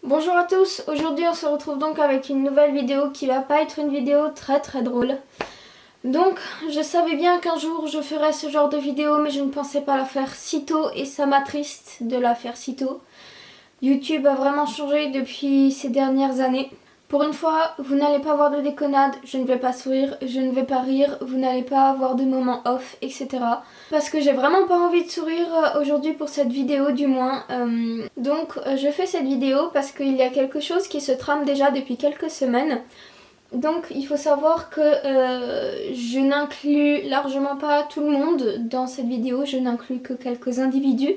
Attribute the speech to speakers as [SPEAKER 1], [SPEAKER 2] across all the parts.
[SPEAKER 1] Bonjour à tous, aujourd'hui on se retrouve donc avec une nouvelle vidéo qui va pas être une vidéo très drôle. Donc je savais bien qu'un jour je ferais ce genre de vidéo mais je ne pensais pas la faire si tôt et ça m'attriste de la faire si tôt. YouTube a vraiment changé depuis ces dernières années. Pour une fois, vous n'allez pas avoir de déconnade, je ne vais pas sourire, je ne vais pas rire, vous n'allez pas avoir de moments off, etc. Parce que j'ai vraiment pas envie de sourire aujourd'hui pour cette vidéo du moins. Donc je fais cette vidéo parce qu'il y a quelque chose qui se trame déjà depuis quelques semaines. Donc il faut savoir que je n'inclus largement pas tout le monde dans cette vidéo, je n'inclus que quelques individus.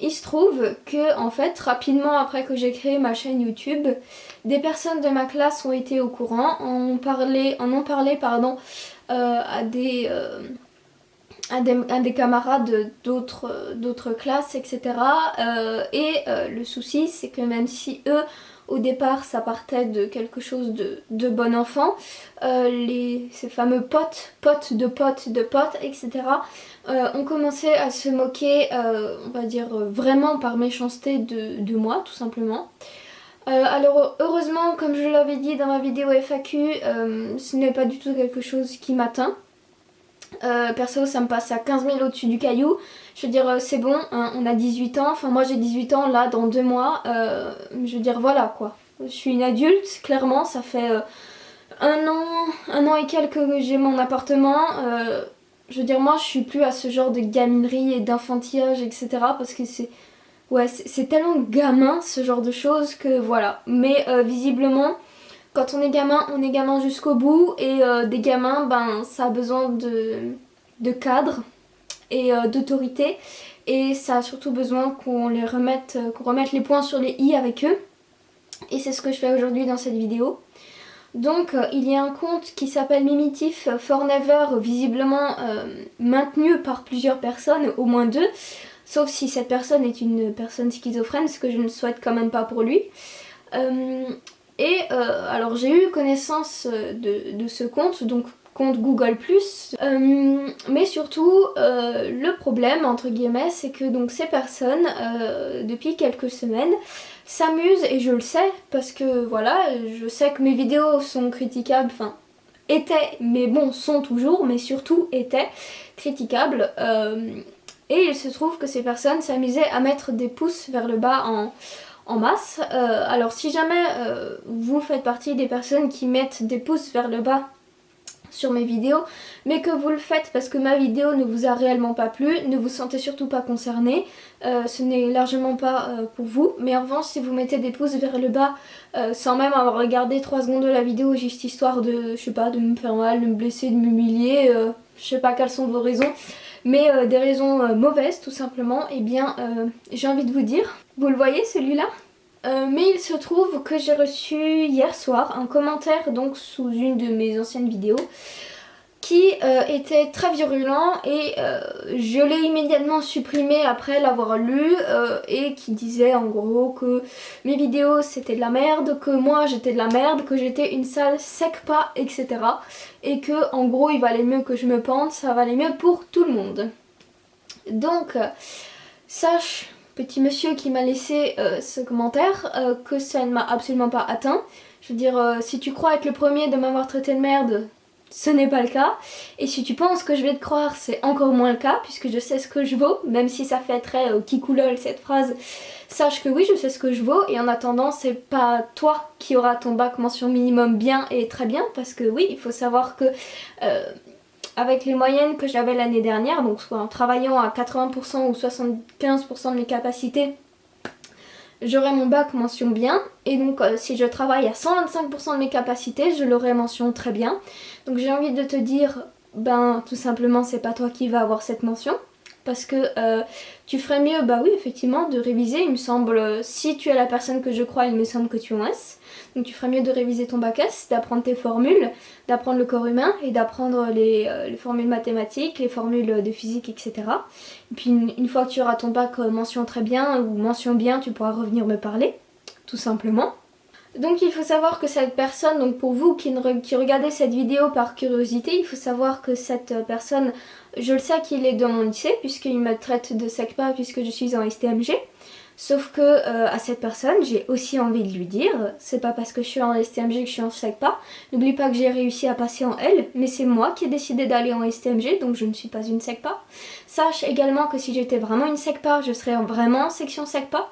[SPEAKER 1] Il se trouve que, en fait, rapidement après que j'ai créé ma chaîne YouTube, des personnes de ma classe ont été au courant, en ont parlé à des camarades d'autres classes, etc. Le souci, c'est que même si eux, au départ, ça partait de quelque chose de bon enfant, ces fameux potes de potes, etc. Ont commencé à se moquer, on va dire vraiment par méchanceté de moi, tout simplement. Alors heureusement, comme je l'avais dit dans ma vidéo FAQ, ce n'est pas du tout quelque chose qui m'atteint. Perso, ça me passe à 15 000 au-dessus du caillou. Je veux dire, c'est bon, hein, on a 18 ans. Enfin, moi j'ai 18 ans là dans 2 mois. Je veux dire, voilà quoi. Je suis une adulte, clairement. Ça fait un an et quelques que j'ai mon appartement. Je veux dire, moi je suis plus à ce genre de gaminerie et d'enfantillage, etc. Parce que c'est tellement gamin ce genre de choses que voilà. Mais visiblement. Quand on est gamin jusqu'au bout et des gamins, ben ça a besoin de cadre et d'autorité et ça a surtout besoin qu'on remette les points sur les i avec eux et c'est ce que je fais aujourd'hui dans cette vidéo. Donc il y a un compte qui s'appelle Mimitif Forever, visiblement maintenu par plusieurs personnes, au moins 2, sauf si cette personne est une personne schizophrène, ce que je ne souhaite quand même pas pour lui. Alors j'ai eu connaissance de ce compte, donc compte Google+, mais surtout le problème entre guillemets c'est que donc ces personnes depuis quelques semaines s'amusent, et je le sais parce que voilà, je sais que mes vidéos sont critiquables, enfin étaient, mais bon sont toujours, mais surtout étaient critiquables, et il se trouve que ces personnes s'amusaient à mettre des pouces vers le bas en masse. Alors si jamais vous faites partie des personnes qui mettent des pouces vers le bas sur mes vidéos, mais que vous le faites parce que ma vidéo ne vous a réellement pas plu, ne vous sentez surtout pas concerné, ce n'est largement pas pour vous. Mais en revanche, si vous mettez des pouces vers le bas sans même avoir regardé 3 secondes de la vidéo, juste histoire de, je sais pas, de me faire mal, de me blesser, de m'humilier, je sais pas quelles sont vos raisons, mais des raisons mauvaises tout simplement, et bien j'ai envie de vous dire, vous le voyez celui-là, mais il se trouve que j'ai reçu hier soir un commentaire donc sous une de mes anciennes vidéos qui était très virulent et je l'ai immédiatement supprimé après l'avoir lu, et qui disait en gros que mes vidéos c'était de la merde, que moi j'étais de la merde, que j'étais une sale sec-pas, etc. Et que en gros il valait mieux que je me pende, ça valait mieux pour tout le monde. Donc sache, petit monsieur qui m'a laissé ce commentaire, que ça ne m'a absolument pas atteint. Je veux dire, si tu crois être le premier de m'avoir traité de merde, ce n'est pas le cas. Et si tu penses que je vais te croire, c'est encore moins le cas, puisque je sais ce que je vaux, même si ça fait très kikoulol cette phrase. Sache que oui, je sais ce que je vaux, et en attendant, c'est pas toi qui auras ton bac mention minimum bien et très bien, parce que oui, il faut savoir que avec les moyennes que j'avais l'année dernière, donc soit en travaillant à 80% ou 75% de mes capacités, j'aurai mon bac mention bien, et donc si je travaille à 125% de mes capacités, je l'aurai mention très bien. Donc j'ai envie de te dire, ben tout simplement c'est pas toi qui vas avoir cette mention, parce que tu ferais mieux, bah oui effectivement, de réviser. Il me semble, si tu es la personne que je crois, il me semble que tu en es. Donc tu ferais mieux de réviser ton bac S, d'apprendre tes formules, d'apprendre le corps humain et d'apprendre les formules mathématiques, les formules de physique, etc. Et puis une fois que tu auras ton bac mention très bien ou mention bien, tu pourras revenir me parler, tout simplement. Donc il faut savoir que cette personne, donc pour vous qui regardez cette vidéo par curiosité, il faut savoir que cette personne, je le sais qu'il est dans mon lycée puisqu'il me traite de SECPA puisque je suis en STMG. Sauf que à cette personne, j'ai aussi envie de lui dire, c'est pas parce que je suis en STMG que je suis en SECPA. N'oublie pas que j'ai réussi à passer en L, mais c'est moi qui ai décidé d'aller en STMG, donc je ne suis pas une SECPA. Sache également que si j'étais vraiment une SECPA, je serais vraiment en section SECPA.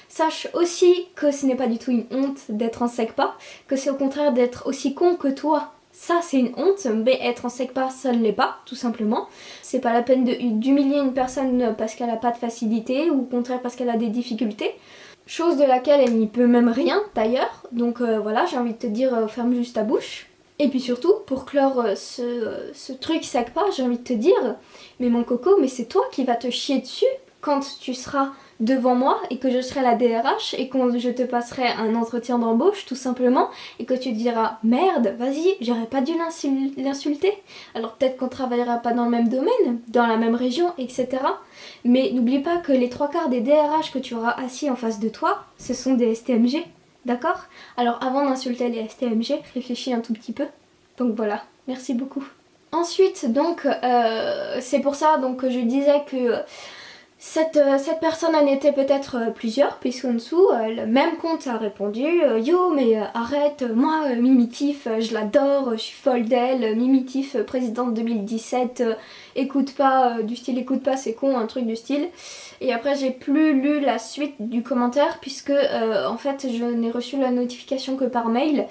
[SPEAKER 1] Sache aussi que ce n'est pas du tout une honte d'être en SECPA, que c'est au contraire d'être aussi con que toi. Ça c'est une honte, mais être en SECPA ça ne l'est pas, tout simplement. C'est pas la peine d'humilier une personne parce qu'elle a pas de facilité ou au contraire parce qu'elle a des difficultés. Chose de laquelle elle n'y peut même rien d'ailleurs. Donc voilà, j'ai envie de te dire ferme juste ta bouche. Et puis surtout, pour clore ce truc SECPA, j'ai envie de te dire, mais mon coco, mais c'est toi qui vas te chier dessus quand tu seras devant moi et que je serai la DRH et que je te passerai un entretien d'embauche tout simplement et que tu te diras merde, vas-y, j'aurais pas dû l'insulter. Alors peut-être qu'on travaillera pas dans le même domaine, dans la même région, etc. Mais n'oublie pas que les 3/4 des DRH que tu auras assis en face de toi, ce sont des STMG, d'accord? Alors avant d'insulter les STMG, réfléchis un tout petit peu. Donc voilà, merci beaucoup. Ensuite, donc, c'est pour ça donc, que je disais que cette personne en était peut-être plusieurs, puisqu'en dessous, le même compte a répondu yo, mais arrête, moi, Mimitif, je l'adore, je suis folle d'elle, Mimitif, présidente 2017, écoute pas, du style écoute pas, c'est con, un truc du style. Et après, j'ai plus lu la suite du commentaire, puisque en fait, je n'ai reçu la notification que par mail.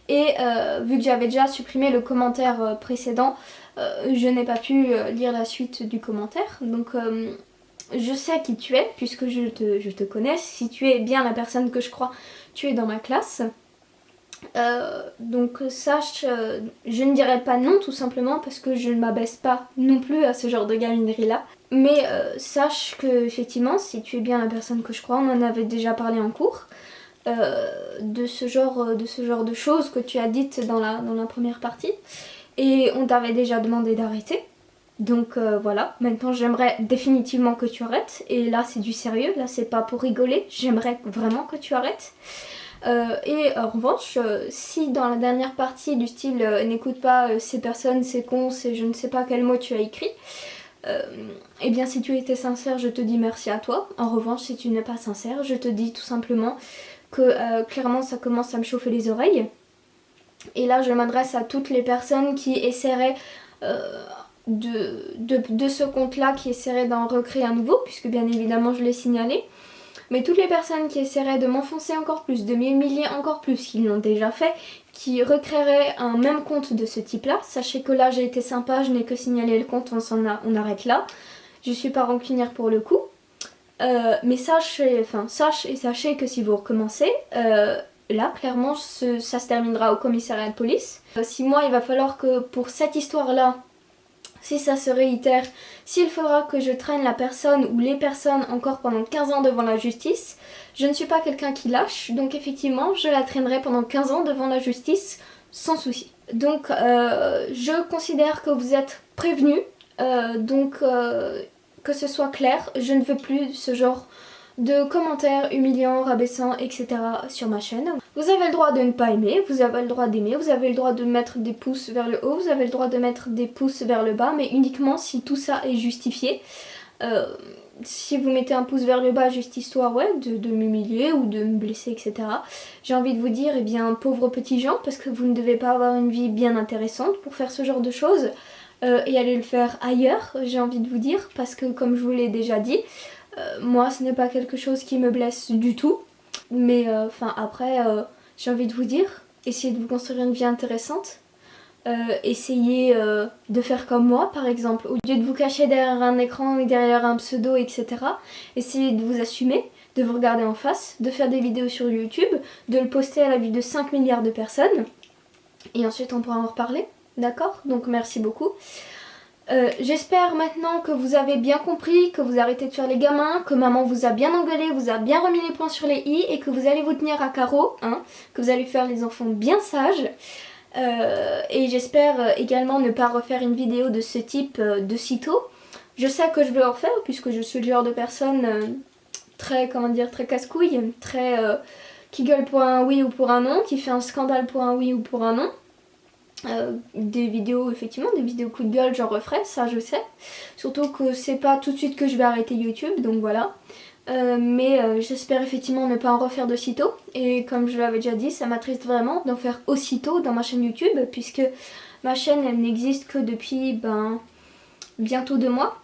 [SPEAKER 1] Et vu que j'avais déjà supprimé le commentaire précédent, je n'ai pas pu lire la suite du commentaire. Donc je sais qui tu es, puisque je te connais. Si tu es bien la personne que je crois, tu es dans ma classe. Donc sache, je ne dirais pas non tout simplement parce que je ne m'abaisse pas non plus à ce genre de gaminerie là. Mais sache que effectivement, si tu es bien la personne que je crois, on en avait déjà parlé en cours. De ce genre de choses que tu as dites dans la première partie. Et on t'avait déjà demandé d'arrêter. Donc voilà, maintenant j'aimerais définitivement que tu arrêtes. Et là c'est du sérieux, là c'est pas pour rigoler, j'aimerais vraiment que tu arrêtes. Et en revanche, si dans la dernière partie du style n'écoute pas ces personnes, ces cons, c'est je ne sais pas quel mot tu as écrit, eh bien si tu étais sincère, je te dis merci à toi. En revanche, si tu n'es pas sincère, je te dis tout simplement que clairement ça commence à me chauffer les oreilles. Et là je m'adresse à toutes les personnes qui essaieraient de ce compte là, qui essaieraient d'en recréer un nouveau, puisque bien évidemment je l'ai signalé. Mais toutes les personnes qui essaieraient de m'enfoncer encore plus, de m'humilier encore plus, qui l'ont déjà fait, qui recréeraient un même compte de ce type là, sachez que là j'ai été sympa, je n'ai que signalé le compte, on arrête là. Je suis pas rancunière pour le coup. Mais sache et sachez que si vous recommencez, là clairement ça se terminera au commissariat de police. Si moi il va falloir que pour cette histoire là, si ça se réitère, s'il faudra que je traîne la personne ou les personnes encore pendant 15 ans devant la justice, je ne suis pas quelqu'un qui lâche, donc effectivement je la traînerai pendant 15 ans devant la justice sans souci. Donc je considère que vous êtes prévenus, donc que ce soit clair, je ne veux plus ce genre de commentaires humiliants, rabaissants, etc. sur ma chaîne. Vous avez le droit de ne pas aimer, vous avez le droit d'aimer, vous avez le droit de mettre des pouces vers le haut, vous avez le droit de mettre des pouces vers le bas, mais uniquement si tout ça est justifié. Si vous mettez un pouce vers le bas juste histoire de m'humilier ou de me blesser, etc. J'ai envie de vous dire, eh bien pauvres petits gens, parce que vous ne devez pas avoir une vie bien intéressante pour faire ce genre de choses et aller le faire ailleurs, j'ai envie de vous dire, parce que comme je vous l'ai déjà dit, moi ce n'est pas quelque chose qui me blesse du tout, mais après j'ai envie de vous dire, essayez de vous construire une vie intéressante. Essayez de faire comme moi par exemple, au lieu de vous cacher derrière un écran et derrière un pseudo, etc. Essayez de vous assumer, de vous regarder en face, de faire des vidéos sur YouTube, de le poster à la vue de 5 milliards de personnes et ensuite on pourra en reparler, d'accord? Donc merci beaucoup. J'espère maintenant que vous avez bien compris, que vous arrêtez de faire les gamins, que maman vous a bien engueulé, vous a bien remis les points sur les i et que vous allez vous tenir à carreau, hein, que vous allez faire les enfants bien sages. Et j'espère également ne pas refaire une vidéo de ce type de sitôt. Je sais que je vais en refaire puisque je suis le genre de personne très casse-couille, très qui gueule pour un oui ou pour un non, qui fait un scandale pour un oui ou pour un non. Des vidéos, effectivement, des vidéos coup de gueule, j'en referai, ça je sais. Surtout que c'est pas tout de suite que je vais arrêter YouTube, donc voilà. Mais j'espère effectivement ne pas en refaire de sitôt. Et comme je l'avais déjà dit, ça m'attriste vraiment d'en faire aussitôt dans ma chaîne YouTube, puisque ma chaîne elle n'existe que depuis bientôt 2 mois.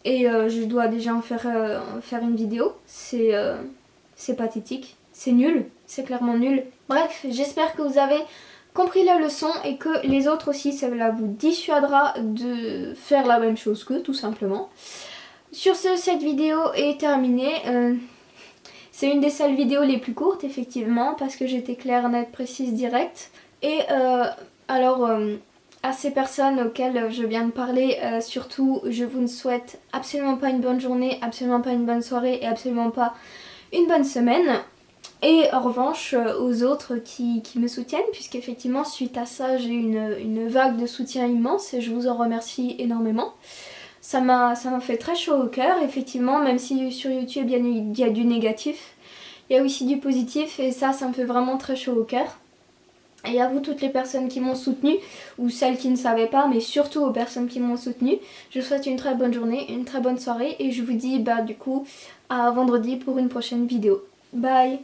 [SPEAKER 1] Et je dois déjà en faire une vidéo. C'est pathétique, c'est nul, c'est clairement nul. Bref, j'espère que vous avez compris la leçon et que les autres aussi, cela vous dissuadera de faire la même chose qu'eux, tout simplement. Sur ce, cette vidéo est terminée. C'est une des seules vidéos les plus courtes, effectivement, parce que j'étais claire, nette, précise, directe. Et alors, à ces personnes auxquelles je viens de parler, surtout, je vous ne souhaite absolument pas une bonne journée, absolument pas une bonne soirée et absolument pas une bonne semaine. Et en revanche, aux autres qui me soutiennent, puisqu'effectivement, suite à ça, j'ai une vague de soutien immense et je vous en remercie énormément. Ça m'a fait très chaud au cœur, effectivement, même si sur YouTube il y a du négatif, il y a aussi du positif et ça me fait vraiment très chaud au cœur. Et à vous toutes les personnes qui m'ont soutenue, ou celles qui ne savaient pas, mais surtout aux personnes qui m'ont soutenue, je vous souhaite une très bonne journée, une très bonne soirée et je vous dis du coup à vendredi pour une prochaine vidéo. Bye!